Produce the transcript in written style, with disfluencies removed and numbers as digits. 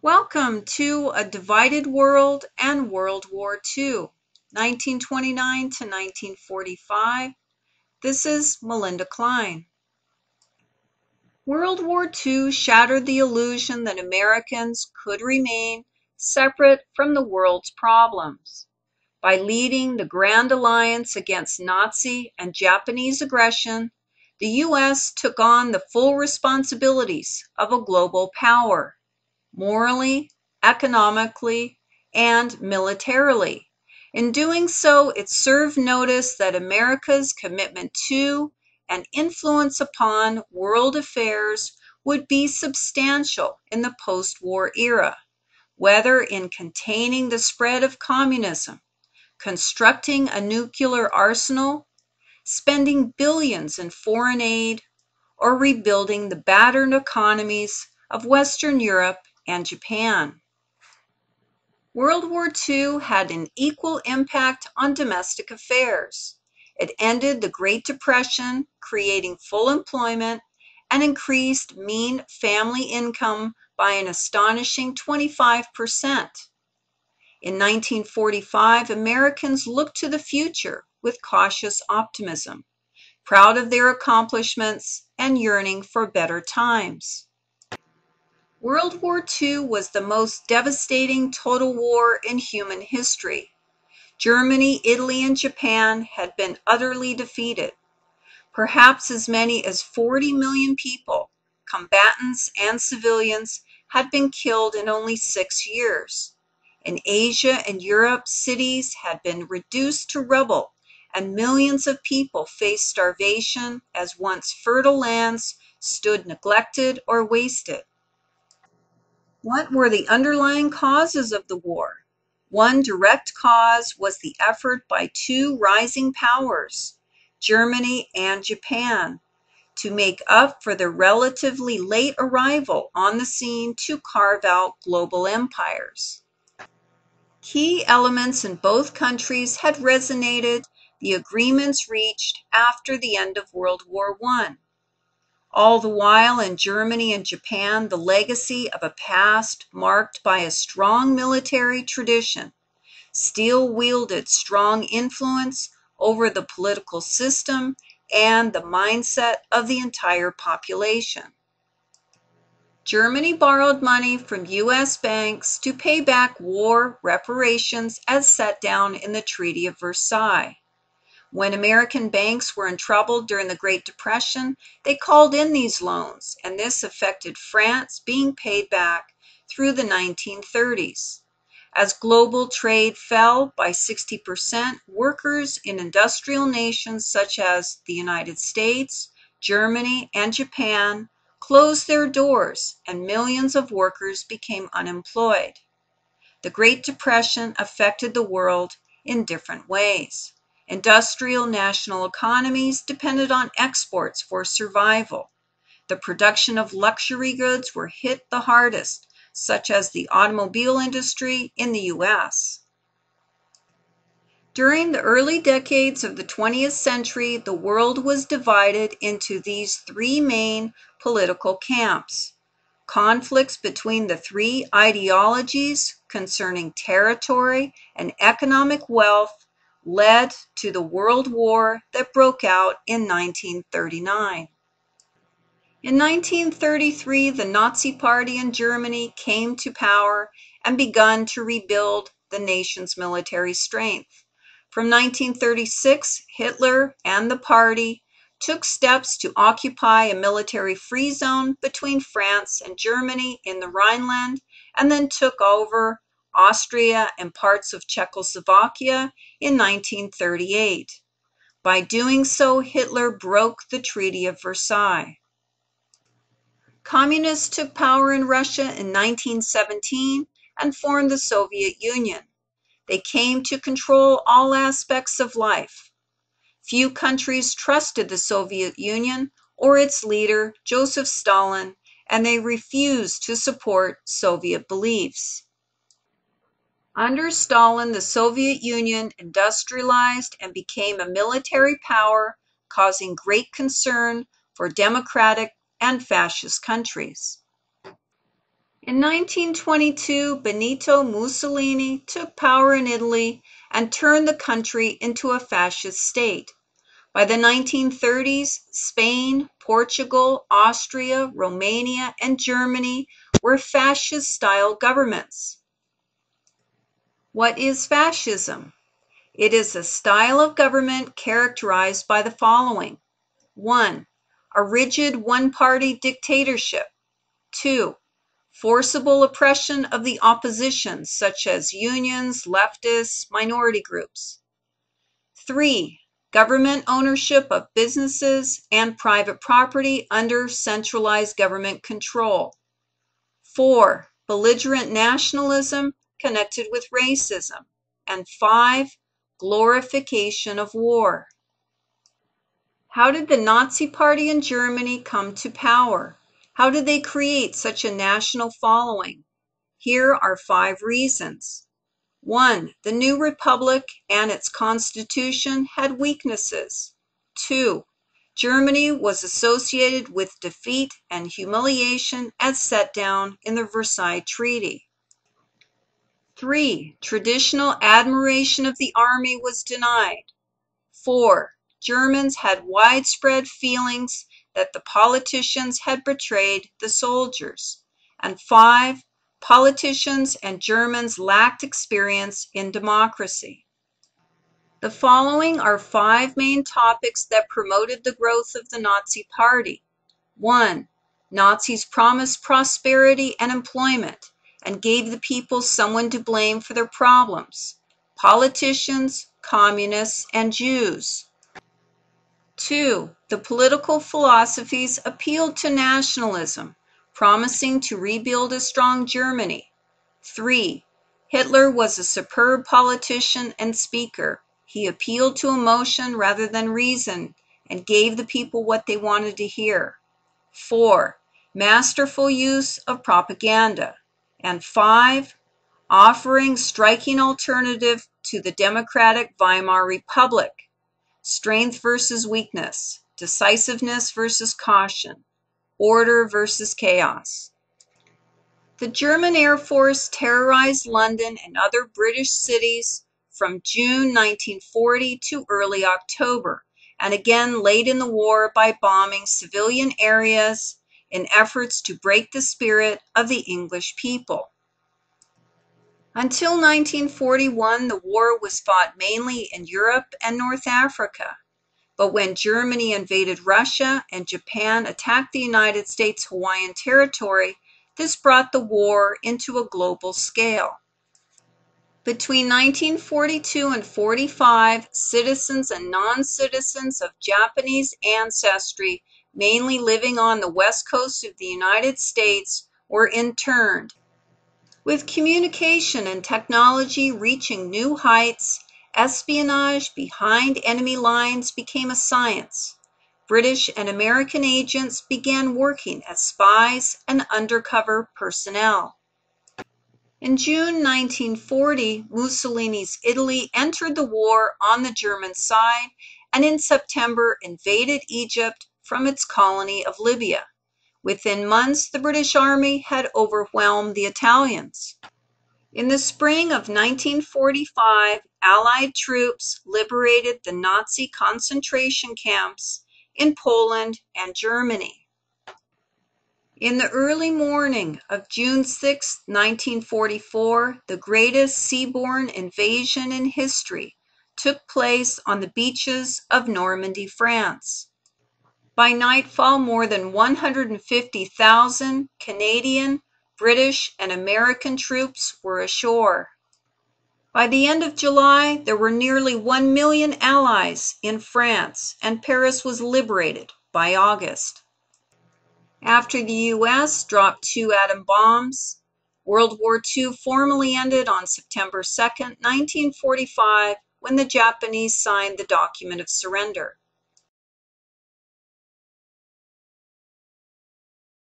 Welcome to A Divided World and World War II, 1929 to 1945. This is Melinda Klein. World War II shattered the illusion that Americans could remain separate from the world's problems. By leading the Grand Alliance against Nazi and Japanese aggression, the U.S. took on the full responsibilities of a global power. Morally, economically, and militarily. In doing so, it served notice that America's commitment to and influence upon world affairs would be substantial in the post-war era, whether in containing the spread of communism, constructing a nuclear arsenal, spending billions in foreign aid, or rebuilding the battered economies of Western Europe and Japan. World War II had an equal impact on domestic affairs. It ended the Great Depression, creating full employment, and increased mean family income by an astonishing 25%. In 1945, Americans looked to the future with cautious optimism, proud of their accomplishments and yearning for better times. World War II was the most devastating total war in human history. Germany, Italy, and Japan had been utterly defeated. Perhaps as many as 40 million people, combatants and civilians, had been killed in only 6 years. In Asia and Europe, cities had been reduced to rubble, and millions of people faced starvation as once fertile lands stood neglected or wasted. What were the underlying causes of the war? One direct cause was the effort by two rising powers, Germany and Japan, to make up for their relatively late arrival on the scene to carve out global empires. Key elements in both countries had resonated the agreements reached after the end of World War I. All the while in Germany and Japan, the legacy of a past marked by a strong military tradition still wielded strong influence over the political system and the mindset of the entire population. Germany borrowed money from U.S. banks to pay back war reparations as set down in the Treaty of Versailles. When American banks were in trouble during the Great Depression, they called in these loans, and this affected France being paid back through the 1930s. As global trade fell by 60%, workers in industrial nations such as the United States, Germany, and Japan closed their doors, and millions of workers became unemployed. The Great Depression affected the world in different ways. Industrial national economies depended on exports for survival. The production of luxury goods were hit the hardest, such as the automobile industry in the U.S. During the early decades of the 20th century, the world was divided into these three main political camps. Conflicts between the three ideologies concerning territory and economic wealth led to the World War that broke out in 1939. In 1933, the Nazi Party in Germany came to power and begun to rebuild the nation's military strength. From 1936, Hitler and the party took steps to occupy a military-free zone between France and Germany in the Rhineland, and then took over Austria and parts of Czechoslovakia in 1938. By doing so, Hitler broke the Treaty of Versailles. Communists took power in Russia in 1917 and formed the Soviet Union. They came to control all aspects of life. Few countries trusted the Soviet Union or its leader, Joseph Stalin, and they refused to support Soviet beliefs. Under Stalin, the Soviet Union industrialized and became a military power, causing great concern for democratic and fascist countries. In 1922, Benito Mussolini took power in Italy and turned the country into a fascist state. By the 1930s, Spain, Portugal, Austria, Romania, and Germany were fascist-style governments. What is fascism? It is a style of government characterized by the following. 1. A rigid one-party dictatorship. 2. Forcible oppression of the opposition, such as unions, leftists, minority groups. 3. Government ownership of businesses and private property under centralized government control. 4. Belligerent nationalism connected with racism. And 5. Glorification of war. How did the Nazi Party in Germany come to power? How did they create such a national following? Here are 5 reasons. 1. The new republic and its constitution had weaknesses. 2. Germany was associated with defeat and humiliation as set down in the Versailles Treaty. 3. Traditional admiration of the army was denied. 4. Germans had widespread feelings that the politicians had betrayed the soldiers. And 5. Politicians and Germans lacked experience in democracy. The following are 5 main topics that promoted the growth of the Nazi Party. 1. Nazis promised prosperity and employment and gave the people someone to blame for their problems: politicians, communists, and Jews. 2. The political philosophies appealed to nationalism, promising to rebuild a strong Germany. 3. Hitler was a superb politician and speaker. He appealed to emotion rather than reason and gave the people what they wanted to hear. 4. Masterful use of propaganda. And 5. Offering striking alternative to the democratic Weimar Republic. Strength versus weakness, decisiveness versus caution, order versus chaos. The German Air Force terrorized London and other British cities from June 1940 to early October, and again late in the war by bombing civilian areas in efforts to break the spirit of the English people. Until 1941, the war was fought mainly in Europe and North Africa. But when Germany invaded Russia and Japan attacked the United States Hawaiian territory, this brought the war into a global scale. Between 1942 and 45, citizens and non-citizens of Japanese ancestry, mainly living on the west coast of the United States, were interned. With communication and technology reaching new heights, espionage behind enemy lines became a science. British and American agents began working as spies and undercover personnel. In June 1940, Mussolini's Italy entered the war on the German side and in September invaded Egypt from its colony of Libya. Within months, the British Army had overwhelmed the Italians. In the spring of 1945, Allied troops liberated the Nazi concentration camps in Poland and Germany. In the early morning of June 6, 1944, the greatest seaborne invasion in history took place on the beaches of Normandy, France. By nightfall, more than 150,000 Canadian, British, and American troops were ashore. By the end of July, there were nearly 1 million Allies in France, and Paris was liberated by August. After the U.S. dropped 2 atom bombs, World War II formally ended on September 2, 1945, when the Japanese signed the Document of Surrender.